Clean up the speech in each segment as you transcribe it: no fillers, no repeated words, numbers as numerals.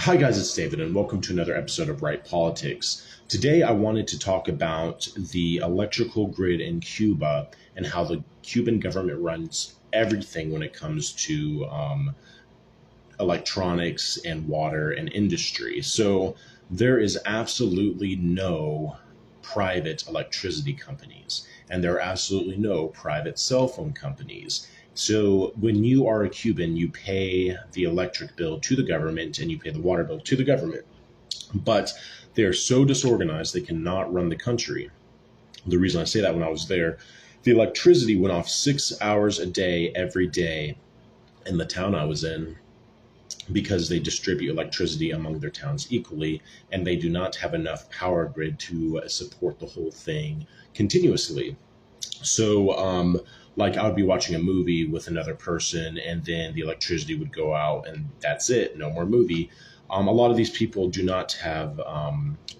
Hi, guys, it's David, and welcome to another episode of Right Politics. Today, I wanted to talk about the electrical grid in Cuba and how the Cuban government runs everything when it comes to electronics and water and industry. So, there is absolutely no private electricity companies, and there are absolutely no private cell phone companies. So when you are a Cuban, you pay the electric bill to the government and you pay the water bill to the government. But they're so disorganized, they cannot run the country. The reason I say that, when I was there, the electricity went off 6 hours a day, every day in the town I was in, because they distribute electricity among their towns equally, and they do not have enough power grid to support the whole thing continuously. So, like, I would be watching a movie with another person, and then the electricity would go out, and that's it, no more movie. A lot of these people do not have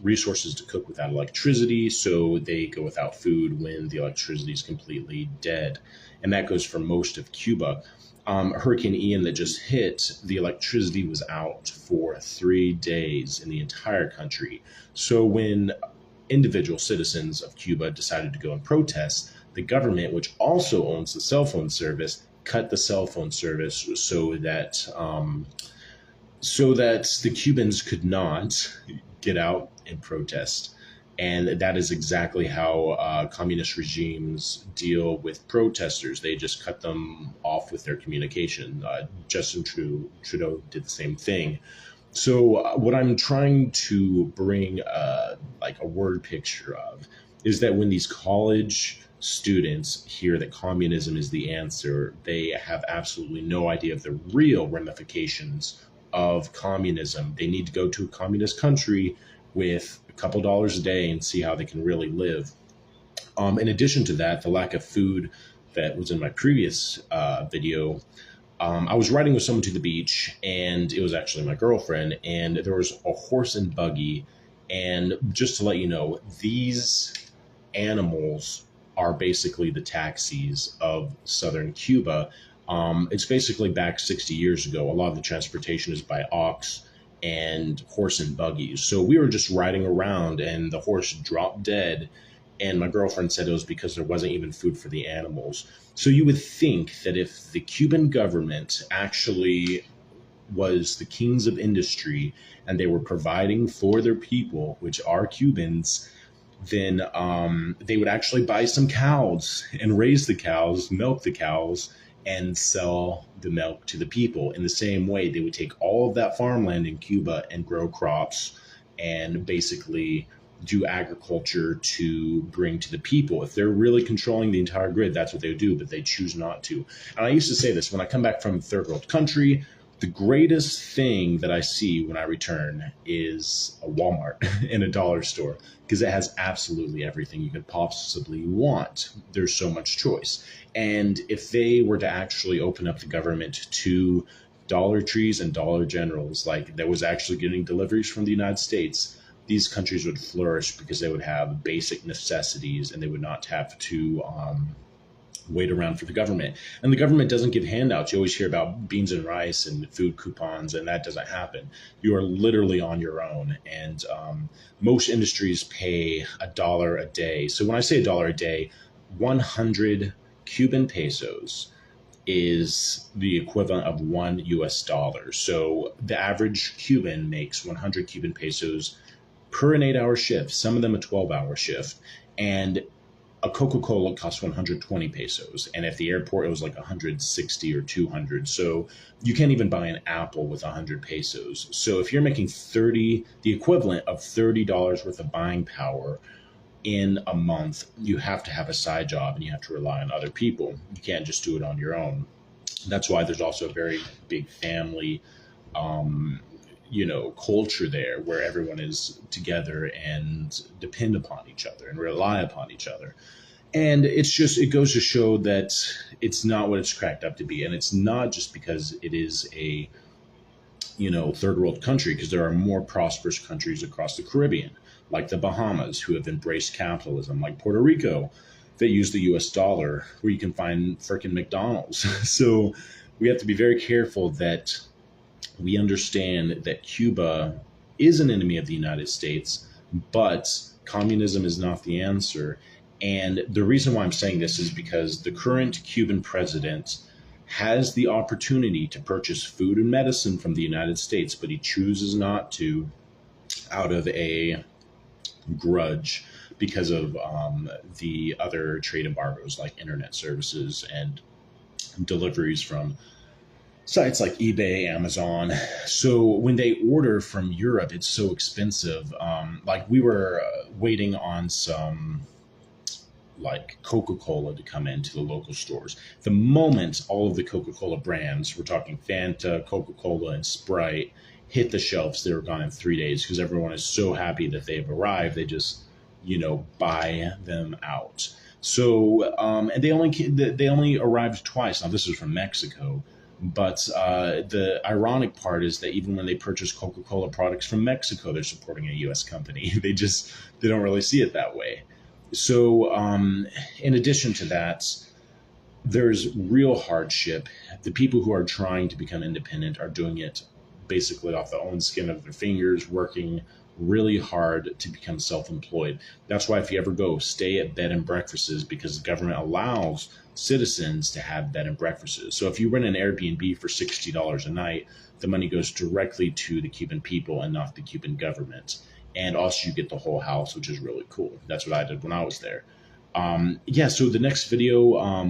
resources to cook without electricity, so they go without food when the electricity is completely dead. And that goes for most of Cuba. Hurricane Ian that just hit, the electricity was out for 3 days in the entire country. So when individual citizens of Cuba decided to go and protest, the government, which also owns the cell phone service, cut the cell phone service so that the Cubans could not get out and protest. And that is exactly how communist regimes deal with protesters. They just cut them off with their communication. Justin Trudeau did the same thing. So what I'm trying to bring like a word picture of is that when these college students hear that communism is the answer, they have absolutely no idea of the real ramifications of communism. They need to go to a communist country with a couple dollars a day and see how they can really live. In addition to that, the lack of food that was in my previous video, I was riding with someone to the beach, and it was actually my girlfriend, and there was a horse and buggy. And just to let you know, these animals are basically the taxis of southern Cuba. It's basically back 60 years ago. A lot of the transportation is by ox and horse and buggies. So we were just riding around, and the horse dropped dead. And my girlfriend said it was because there wasn't even food for the animals. So you would think that if the Cuban government actually was the kings of industry and they were providing for their people, which are Cubans, then they would actually buy some cows and raise the cows, milk the cows, and sell the milk to the people. In the same way, they would take all of that farmland in Cuba and grow crops and basically do agriculture to bring to the people. If they're really controlling the entire grid, that's what they would do, but they choose not to. And I used to say this, when I come back from a third world country, the greatest thing that I see when I return is a Walmart and a dollar store, because it has absolutely everything you could possibly want. There's so much choice. And if they were to actually open up the government to Dollar Trees and Dollar Generals, like that was actually getting deliveries from the United States, these countries would flourish because they would have basic necessities and they would not have to wait around for the government. And the government doesn't give handouts. You always hear about beans and rice and food coupons, and that doesn't happen. You are literally on your own. And most industries pay $1 a day. So when I say $1 a day, 100 Cuban pesos is the equivalent of $1. So the average Cuban makes 100 Cuban pesos per an 8-hour shift, some of them a 12-hour shift. And a Coca-Cola costs 120 pesos. And at the airport, it was like 160 or 200. So you can't even buy an apple with 100 pesos. So if you're making the equivalent of $30 worth of buying power in a month, you have to have a side job and you have to rely on other people. You can't just do it on your own. That's why there's also a very big family culture there, where everyone is together and depend upon each other and rely upon each other. And it goes to show that it's not what it's cracked up to be. And it's not just because it is a, third world country, because there are more prosperous countries across the Caribbean, like the Bahamas, who have embraced capitalism, like Puerto Rico, that use the US dollar, where you can find frickin' McDonald's. So we have to be very careful that We understand that Cuba is an enemy of the United States, but communism is not the answer. And the reason why I'm saying this is because the current Cuban president has the opportunity to purchase food and medicine from the United States, but he chooses not to out of a grudge because of the other trade embargoes like internet services and deliveries from sites like eBay, Amazon. So when they order from Europe, it's so expensive. Like we were waiting on some like Coca-Cola to come into the local stores. The moment all of the Coca-Cola brands, we're talking Fanta, Coca-Cola, and Sprite, hit the shelves, they were gone in 3 days because everyone is so happy that they've arrived. They just, buy them out. So, and they only arrived twice. Now this is from Mexico, but the ironic part is that even when they purchase Coca-Cola products from Mexico, they're supporting a U.S. company. They don't really see it that way. So, in addition to that, there's real hardship. The people who are trying to become independent are doing it basically off the own skin of their fingers, working really hard to become self-employed. That's why if you ever go, stay at bed and breakfasts because the government allows citizens to have bed and breakfasts. So if you rent an Airbnb for $60 a night, the money goes directly to the Cuban people and not the Cuban government. And also you get the whole house, which is really cool. That's what I did when I was there. Yeah, so the next video,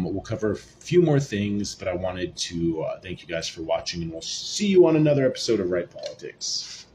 we'll cover a few more things, but I wanted to thank you guys for watching, and we'll see you on another episode of Right Politics.